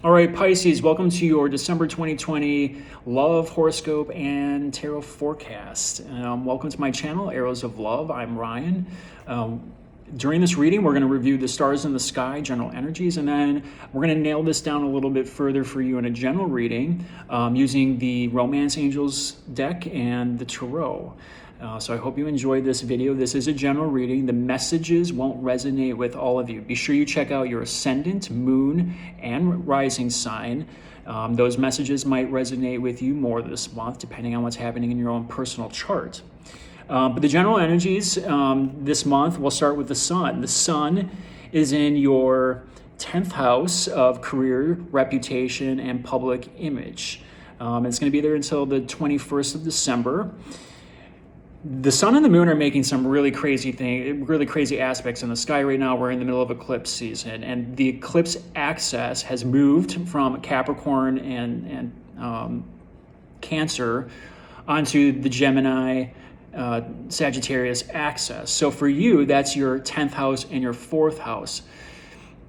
All right, Pisces, welcome to your December 2020 love horoscope and tarot forecast. Welcome to my channel, Arrows of Love. I'm Ryan. During this reading, we're going to review the stars in the sky, general energies, and then we're going to nail this down a little bit further for you in a general reading using the Romance Angels deck and the Tarot. So I hope you enjoyed this video. This is a general reading. The messages won't resonate with all of you. Be sure you check out your ascendant, moon, and rising sign. Those messages might resonate with you more this month, depending on what's happening in your own personal chart. But the general energies this month, we'll start with the sun. The sun is in your 10th house of career, reputation, and public image. It's going to be there until the 21st of December. The sun and the moon are making some really crazy aspects in the sky right now. We're in the middle of eclipse season, and the eclipse axis has moved from Capricorn and Cancer onto the Gemini Sagittarius axis. So for you, that's your 10th house and your 4th house.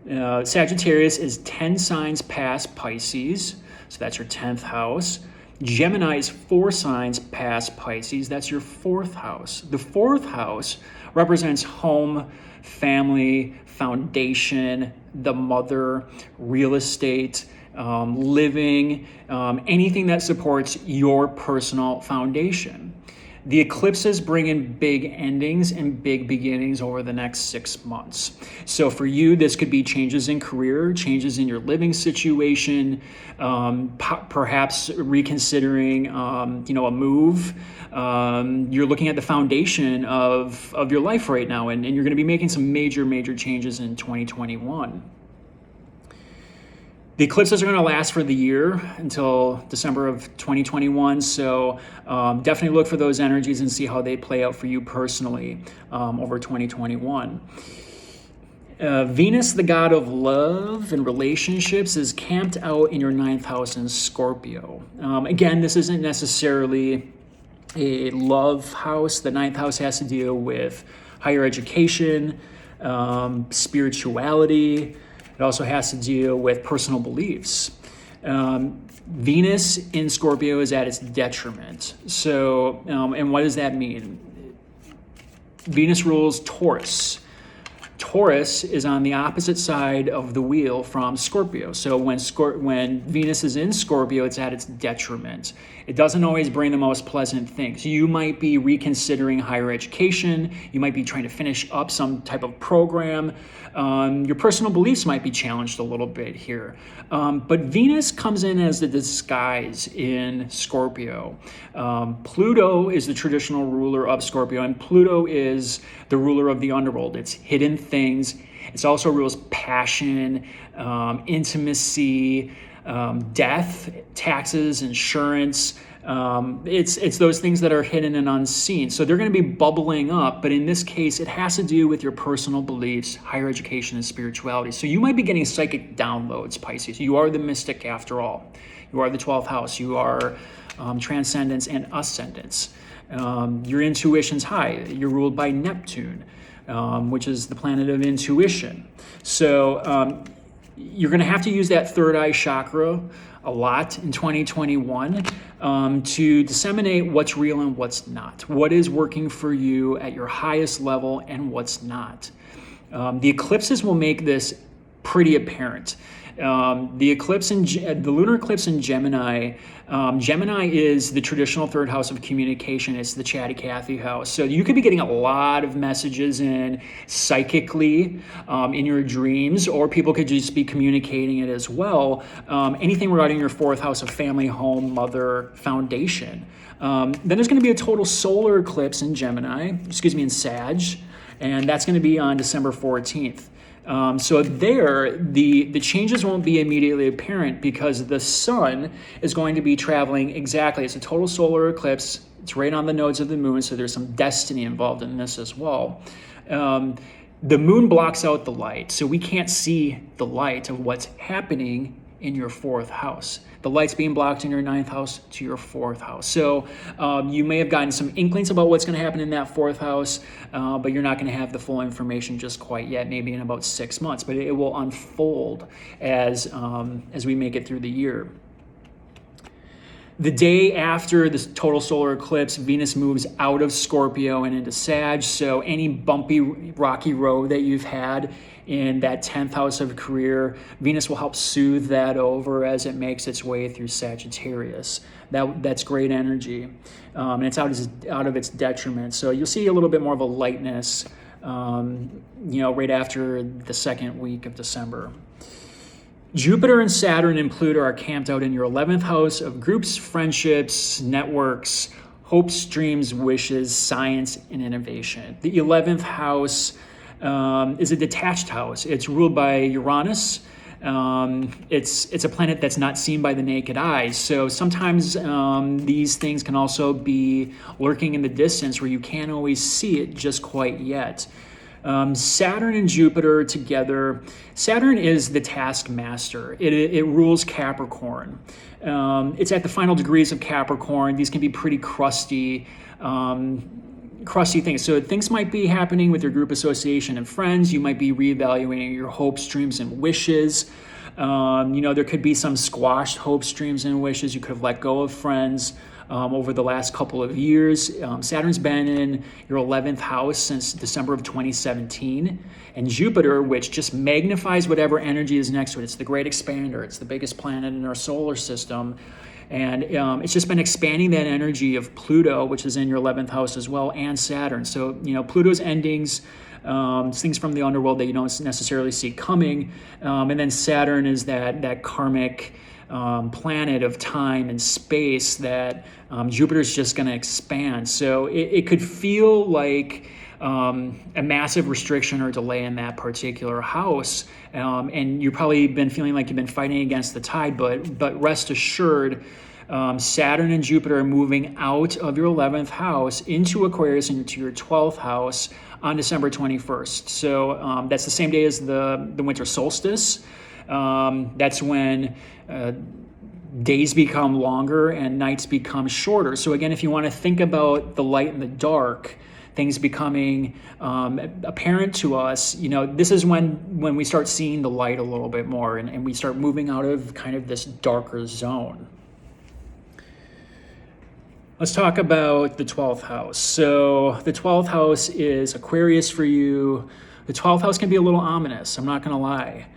Sagittarius is 10 signs past Pisces, so that's your 10th house. Gemini is 4 signs past Pisces. That's your 4th house. The 4th house represents home, family, foundation, the mother, real estate, living, anything that supports your personal foundation. The eclipses bring in big endings and big beginnings over the next 6 months. So for you, this could be changes in career, changes in your living situation, perhaps reconsidering, a move. You're looking at the foundation of your life right now, and you're going to be making some major changes in 2021. The eclipses are going to last for the year until December of 2021, so definitely look for those energies and see how they play out for you personally over 2021. Venus, the god of love and relationships, is camped out in your 9th house in Scorpio. Again, this isn't necessarily a love house. The 9th house has to deal with higher education, spirituality. It also has to deal with personal beliefs. Venus in Scorpio is at its detriment. So, and what does that mean? Venus rules Taurus. Taurus is on the opposite side of the wheel from Scorpio. So when Venus is in Scorpio, it's at its detriment. It doesn't always bring the most pleasant things. You might be reconsidering higher education. You might be trying to finish up some type of program. Your personal beliefs might be challenged a little bit here. But Venus comes in as the disguise in Scorpio. Pluto is the traditional ruler of Scorpio, and Pluto is the ruler of the underworld. It's hidden things. It also rules passion, intimacy, death, taxes, insurance. It's those things that are hidden and unseen. So they're going to be bubbling up, but in this case, it has to do with your personal beliefs, higher education, and spirituality. So you might be getting psychic downloads, Pisces. You are the mystic after all. You are the 12th house. You are transcendence and ascendance. Your intuition's high. You're ruled by Neptune, which is the planet of intuition. So you're going to have to use that third eye chakra a lot in 2021 to disseminate what's real and what's not, what is working for you at your highest level and what's not. The eclipses will make this pretty apparent. The lunar eclipse in Gemini. Gemini is the traditional 3rd house of communication. It's the chatty Cathy house. So you could be getting a lot of messages in psychically in your dreams, or people could just be communicating it as well. Anything regarding your 4th house of family, home, mother, foundation. Then there's going to be a total solar eclipse in in Sag, and that's going to be on December 14th. So there, the changes won't be immediately apparent because the sun is going to be traveling exactly. It's a total solar eclipse. It's right on the nodes of the moon, so there's some destiny involved in this as well. The moon blocks out the light, so we can't see the light of what's happening in your 4th house. The light's being blocked in your 9th house to your 4th house. So you may have gotten some inklings about what's going to happen in that 4th house, but you're not going to have the full information just quite yet, maybe in about 6 months. But it will unfold as we make it through the year. The day after the total solar eclipse, Venus moves out of Scorpio and into Sag. So any bumpy, rocky road that you've had in that 10th house of career, Venus will help soothe that over as it makes its way through Sagittarius. That's great energy. And it's out of its detriment. So you'll see a little bit more of a lightness, right after the second week of December. Jupiter and Saturn and Pluto are camped out in your 11th house of groups, friendships, networks, hopes, dreams, wishes, science, and innovation. The 11th house is a detached house. It's ruled by Uranus. It's a planet that's not seen by the naked eye. So sometimes these things can also be lurking in the distance where you can't always see it just quite yet. Saturn and Jupiter together. Saturn is the taskmaster. It rules Capricorn. It's at the final degrees of Capricorn. These can be pretty crusty things. So things might be happening with your group association and friends. You might be reevaluating your hopes, dreams, and wishes. There could be some squashed hopes, dreams, and wishes. You could have let go of friends over the last couple of years. Saturn's been in your 11th house since December of 2017. And Jupiter, which just magnifies whatever energy is next to it. It's the great expander. It's the biggest planet in our solar system. And it's just been expanding that energy of Pluto, which is in your 11th house as well, and Saturn. So, Pluto's endings, things from the underworld that you don't necessarily see coming. And then Saturn is that karmic planet of time and space that Jupiter's just going to expand. So it could feel like a massive restriction or delay in that particular house. And you've probably been feeling like you've been fighting against the tide, but rest assured, Saturn and Jupiter are moving out of your 11th house into Aquarius, into your 12th house on December 21st. So that's the same day as the winter solstice. That's when days become longer and nights become shorter. So again, if you want to think about the light and the dark, things becoming apparent to us, this is when we start seeing the light a little bit more and we start moving out of kind of this darker zone. Let's talk about the 12th house. So the 12th house is Aquarius for you. The 12th house can be a little ominous, I'm not going to lie.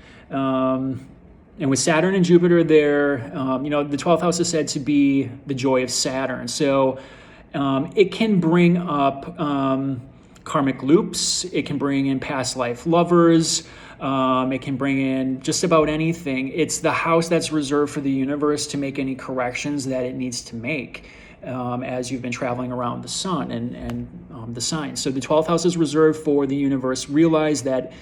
And with Saturn and Jupiter there, the 12th house is said to be the joy of Saturn. So it can bring up karmic loops. It can bring in past life lovers. It can bring in just about anything. It's the house that's reserved for the universe to make any corrections that it needs to make as you've been traveling around the sun and the signs. So the 12th house is reserved for the universe. Realize that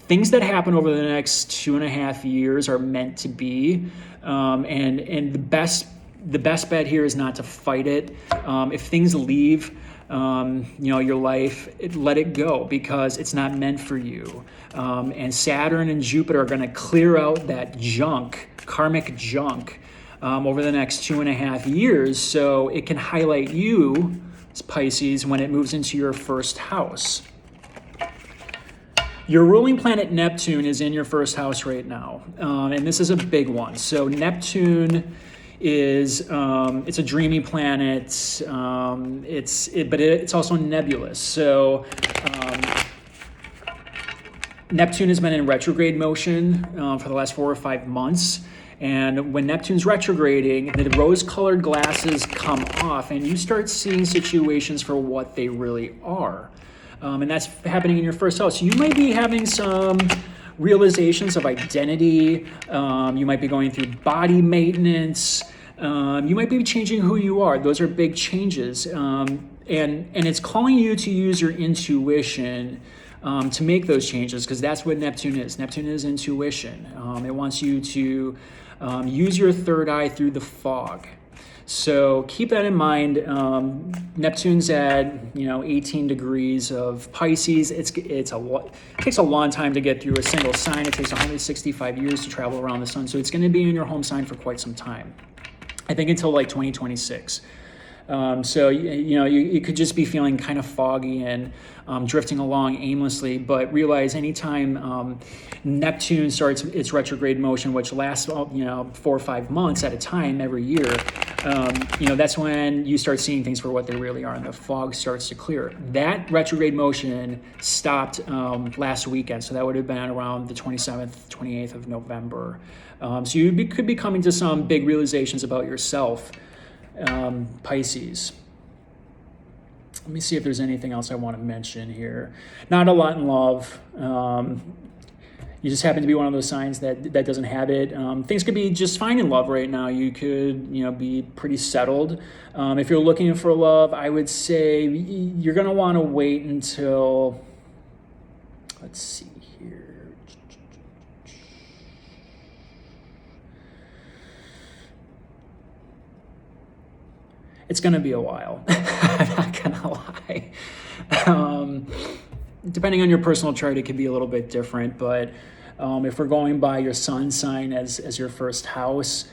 things that happen over the next 2.5 years are meant to be, and the best bet here is not to fight it. If things leave, your life, let it go because it's not meant for you. And Saturn and Jupiter are going to clear out that junk, karmic junk, over the next 2.5 years, so it can highlight you, Pisces, when it moves into your first house. Your ruling planet Neptune is in your first house right now, and this is a big one. So Neptune is it's a dreamy planet. But it's also nebulous. So Neptune has been in retrograde motion for the last 4 or 5 months. And when Neptune's retrograding, the rose-colored glasses come off, and you start seeing situations for what they really are. And that's happening in your first house. You might be having some realizations of identity. You might be going through body maintenance. You might be changing who you are. Those are big changes. And it's calling you to use your intuition to make those changes, because that's what Neptune is. Neptune is intuition. It wants you to use your third eye through the fog. So keep that in mind. Neptune's at 18 degrees of Pisces. It takes a long time to get through a single sign. It takes 165 years to travel around the sun. So it's going to be in your home sign for quite some time. I think until like 2026. So you could just be feeling kind of foggy and drifting along aimlessly, but realize anytime Neptune starts its retrograde motion, which lasts 4 or 5 months at a time every year, that's when you start seeing things for what they really are, and the fog starts to clear. That retrograde motion stopped last weekend, so that would have been around the 27th, 28th of November. So you could be coming to some big realizations about yourself, Pisces. Let me see if there's anything else I want to mention here. Not a lot in love. You just happen to be one of those signs that doesn't have it. Things could be just fine in love right now. You could, be pretty settled. If you're looking for love, I would say you're going to want to wait until, let's see here. It's going to be a while. I'm not going to lie. Depending on your personal chart, it could be a little bit different. But if we're going by your sun sign as your first house,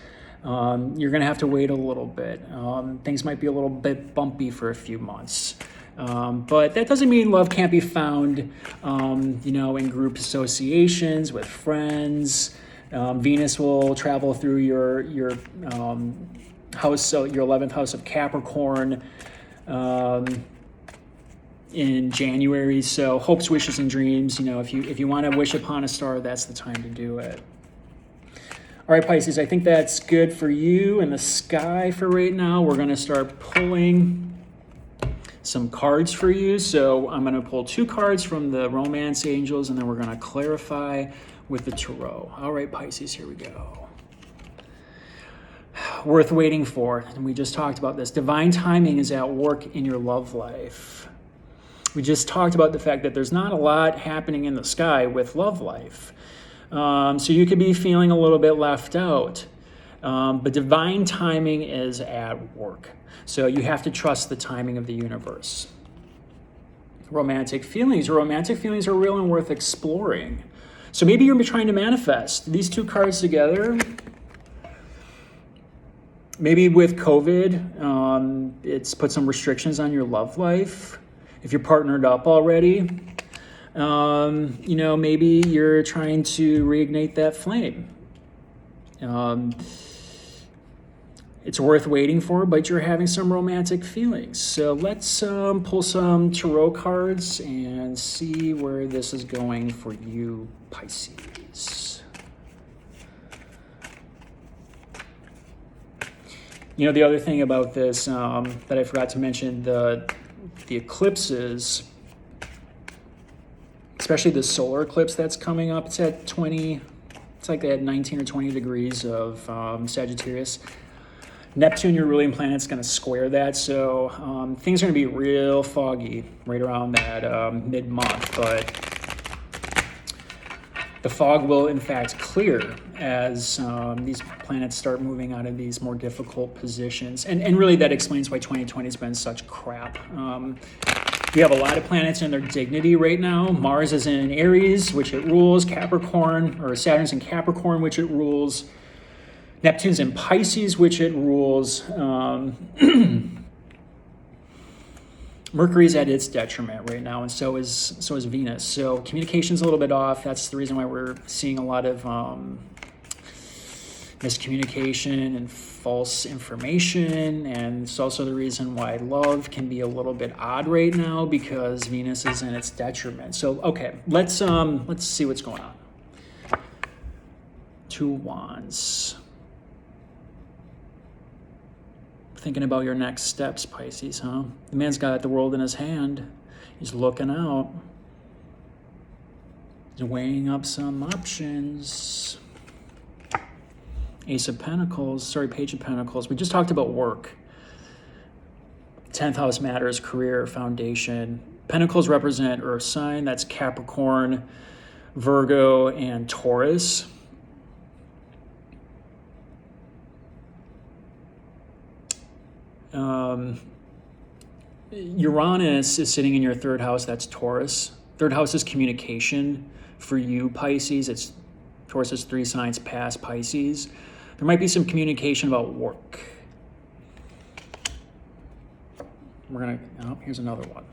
you're going to have to wait a little bit. Things might be a little bit bumpy for a few months. But that doesn't mean love can't be found, in group associations with friends. Venus will travel through your house, so your 11th house of Capricorn in January. So hopes, wishes, and dreams. If you want to wish upon a star, that's the time to do it. All right, Pisces, I think that's good for you in the sky for right now. We're going to start pulling some cards for you. So I'm going to pull 2 cards from the Romance Angels, and then we're going to clarify with the Tarot. All right, Pisces, here we go. Worth waiting for, and we just talked about this. Divine timing is at work in your love life. We just talked about the fact that there's not a lot happening in the sky with love life. So you could be feeling a little bit left out. But divine timing is at work. So you have to trust the timing of the universe. Romantic feelings. Your romantic feelings are real and worth exploring. So maybe you're trying to manifest. These 2 cards together. Maybe with COVID, it's put some restrictions on your love life. If you're partnered up already, maybe you're trying to reignite that flame. It's worth waiting for, but you're having some romantic feelings. So let's pull some tarot cards and see where this is going for you, Pisces. The other thing about this that I forgot to mention, the eclipses, especially the solar eclipse that's coming up, it's at 20, it's like at 19 or 20 degrees of Sagittarius. Neptune, your ruling planet, is going to square that, so things are going to be real foggy right around that mid-month, but the fog will in fact clear as these planets start moving out of these more difficult positions. And really that explains why 2020 has been such crap. We have a lot of planets in their dignity right now. Mars is in Aries, which it rules. Capricorn, or Saturn's in Capricorn, which it rules. Neptune's in Pisces, which it rules. Mercury's at its detriment right now, and so is Venus. So communication's a little bit off. That's the reason why we're seeing a lot of miscommunication and false information, and it's also the reason why love can be a little bit odd right now, because Venus is in its detriment. So okay, let's see what's going on. 2 Wands. Thinking about your next steps, Pisces, huh? The man's got the world in his hand. He's looking out. He's weighing up some options. Page of Pentacles. We just talked about work. 10th house matters, career, foundation. Pentacles represent Earth sign. That's Capricorn, Virgo, and Taurus. Uranus is sitting in your third house. That's Taurus. Third house is communication for you, Pisces. It's Taurus is 3 signs past Pisces. There might be some communication about work. Here's another one.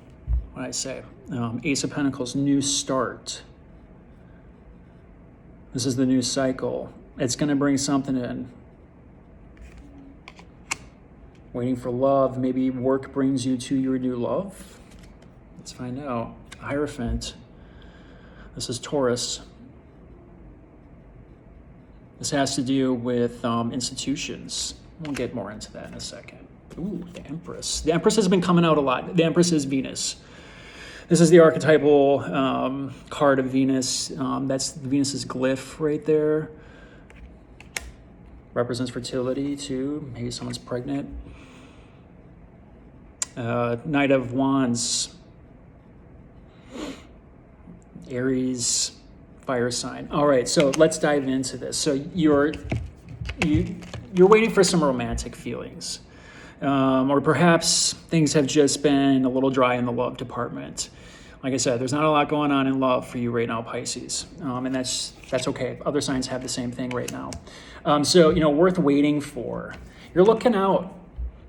What did I say? Ace of Pentacles, new start. This is the new cycle. It's going to bring something in. Waiting for love. Maybe work brings you to your new love. Let's find out. Hierophant. This is Taurus. This has to do with institutions. We'll get more into that in a second. Ooh, the Empress. The Empress has been coming out a lot. The Empress is Venus. This is the archetypal card of Venus. That's Venus's glyph right there. Represents fertility too. Maybe someone's pregnant. Knight of Wands. Aries, fire sign. All right, so let's dive into this. So you're waiting for some romantic feelings. Or perhaps things have just been a little dry in the love department. Like I said, there's not a lot going on in love for you right now, Pisces. And that's okay. Other signs have the same thing right now. So, worth waiting for. You're looking out.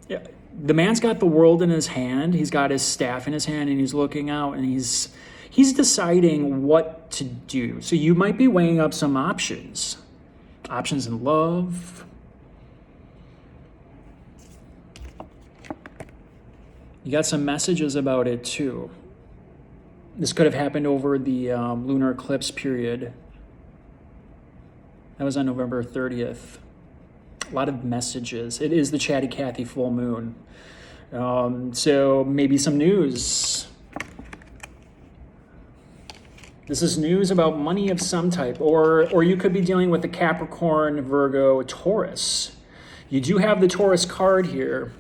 Yeah, the man's got the world in his hand. He's got his staff in his hand, and he's looking out, and he's deciding what to do. So you might be weighing up some options. Options in love. You got some messages about it too. This could have happened over the lunar eclipse period. That was on November 30th. A lot of messages. It is the Chatty Cathy full moon. So maybe some news. This is news about money of some type, or you could be dealing with the Capricorn, Virgo, Taurus. You do have the Taurus card here.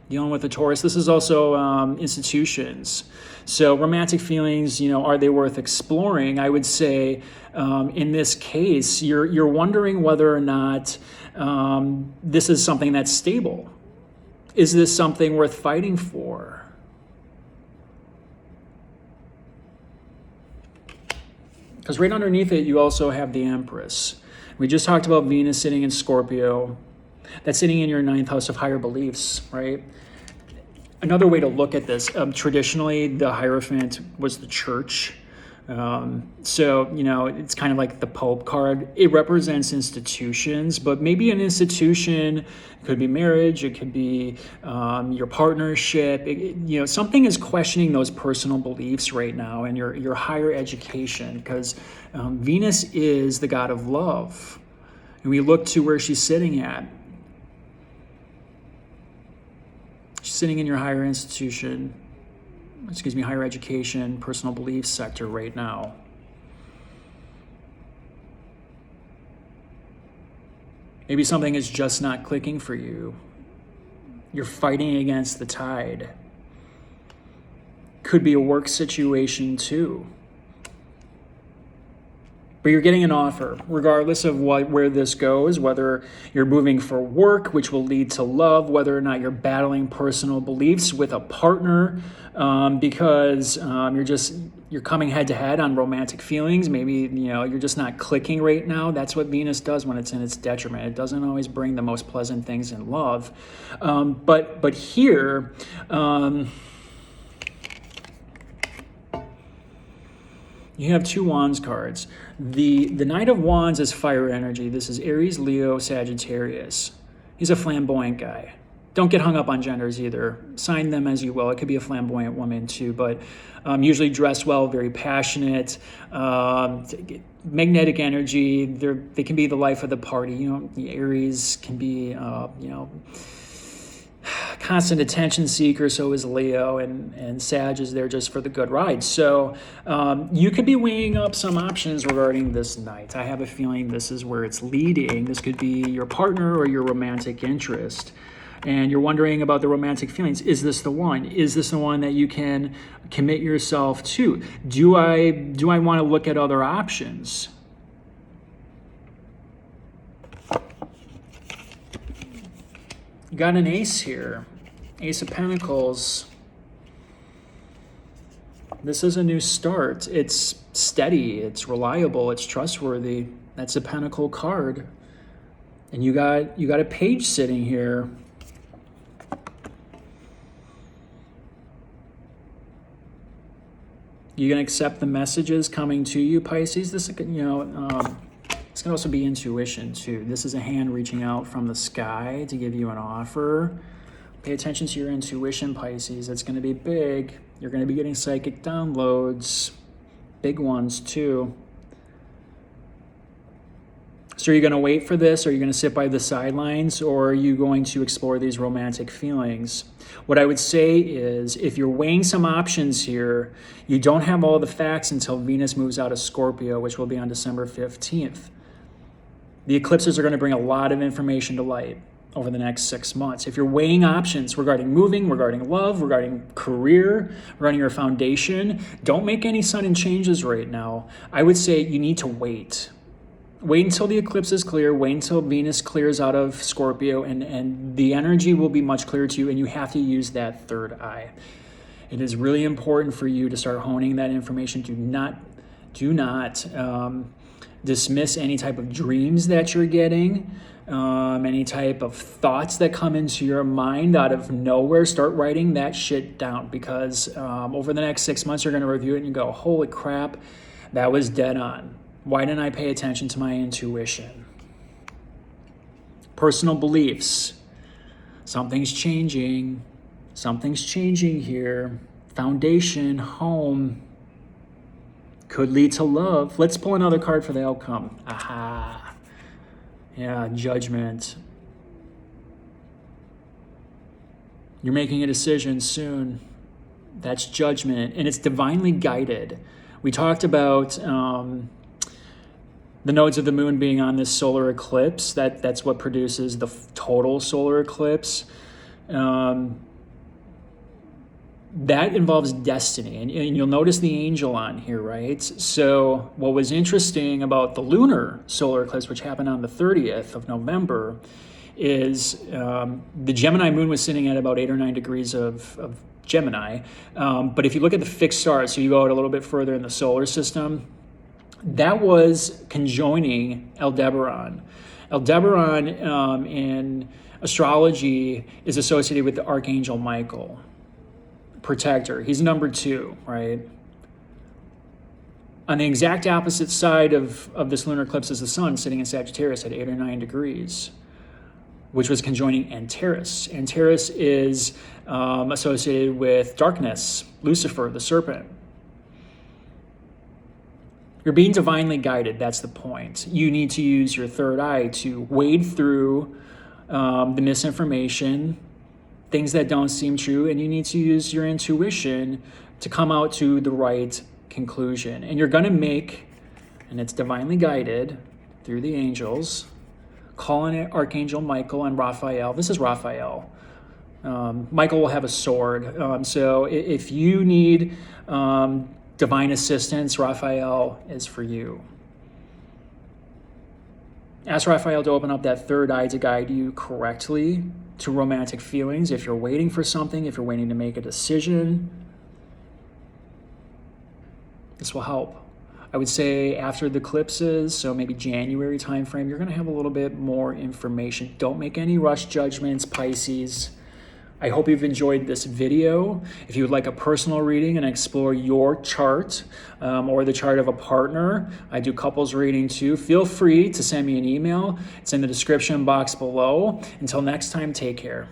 Dealing with the Taurus. This is also institutions. So romantic feelings, are they worth exploring? I would say in this case, you're wondering whether or not this is something that's stable. Is this something worth fighting for? Because right underneath it, you also have the Empress. We just talked about Venus sitting in Scorpio. That's sitting in your 9th house of higher beliefs, right? Another way to look at this, traditionally, the Hierophant was the church. So, it's kind of like the Pope card. It represents institutions, but maybe an institution could be marriage, it could be your partnership. Something is questioning those personal beliefs right now and your higher education, because Venus is the god of love. And we look to where she's sitting at. She's sitting in your higher education, personal beliefs sector right now. Maybe something is just not clicking for you. You're fighting against the tide. Could be a work situation too. But you're getting an offer, regardless of where this goes, whether you're moving for work, which will lead to love, whether or not you're battling personal beliefs with a partner, because you're coming head to head on romantic feelings. Maybe, you're just not clicking right now. That's what Venus does when it's in its detriment. It doesn't always bring the most pleasant things in love. But here, you have 2 Wands cards. The Knight of Wands is fire energy. This is Aries, Leo, Sagittarius. He's a flamboyant guy. Don't get hung up on genders either. Sign them as you will. It could be a flamboyant woman too, but usually dressed well, very passionate, magnetic energy. They can be the life of the party. The Aries can be, constant attention seeker, so is Leo, and Sag is there just for the good ride. So you could be weighing up some options regarding this night. I have a feeling this is where it's leading. This could be your partner or your romantic interest. And you're wondering about the romantic feelings. Is this the one? Is this the one that you can commit yourself to? Do I want to look at other options? You got an ace here. Ace of Pentacles. This is a new start. It's steady, it's reliable, it's trustworthy. That's a Pentacle card. And you got a page sitting here. You can accept the messages coming to you, Pisces. This, you know, this can also be intuition too. This is a hand reaching out from the sky to give you an offer. Pay attention to your intuition, Pisces. It's going to be big. You're going to be getting psychic downloads, big ones too. So are you going to wait for this? Are you going to sit by the sidelines? Or are you going to explore these romantic feelings? What I would say is, if you're weighing some options here, you don't have all the facts until Venus moves out of Scorpio, which will be on December 15th. The eclipses are going to bring a lot of information to light over the next 6 months. If you're weighing options regarding moving, regarding love, regarding career, regarding your foundation, don't make any sudden changes right now. I would say you need to wait. Wait until the eclipse is clear. Wait until Venus clears out of Scorpio, and the energy will be much clearer to you, and you have to use that third eye. It is really important for you to start honing that information. Do not dismiss any type of dreams that you're getting, any type of thoughts that come into your mind out of nowhere. Start writing that shit down, because over the next 6 months, you're going to review it and you go, holy crap, that was dead on. Why didn't I pay attention to my intuition? Personal beliefs. Something's changing. Something's changing here. Foundation, home. Could lead to love. Let's pull another card for the outcome. Aha. Yeah, Judgment. You're making a decision soon. That's Judgment, and it's divinely guided. We talked about the nodes of the moon being on this solar eclipse. That's what produces the total solar eclipse. That involves destiny, and you'll notice the angel on here, right? So what was interesting about the lunar solar eclipse, which happened on the 30th of November, is the Gemini moon was sitting at about 8 or 9 degrees of Gemini. But if you look at the fixed stars, so you go out a little bit further in the solar system, that was conjoining Aldebaran. Aldebaran in astrology is associated with the Archangel Michael, protector. He's number 2, right? On the exact opposite side of this lunar eclipse is the sun, sitting in Sagittarius at 8 or 9 degrees, which was conjoining Antares. Antares is associated with darkness, Lucifer, the serpent. You're being divinely guided, that's the point. You need to use your third eye to wade through the misinformation, things that don't seem true, and you need to use your intuition to come out to the right conclusion. And you're going to make, and it's divinely guided through the angels, calling it Archangel Michael and Raphael. This is Raphael. Michael will have a sword. So if you need divine assistance, Raphael is for you. Ask Raphael to open up that third eye to guide you correctly to romantic feelings. If you're waiting for something, if you're waiting to make a decision, this will help. I would say after the eclipses, so maybe January timeframe, you're going to have a little bit more information. Don't make any rush judgments, Pisces. I hope you've enjoyed this video. If you would like a personal reading and explore your chart or the chart of a partner, I do couples reading too. Feel free to send me an email. It's in the description box below. Until next time, take care.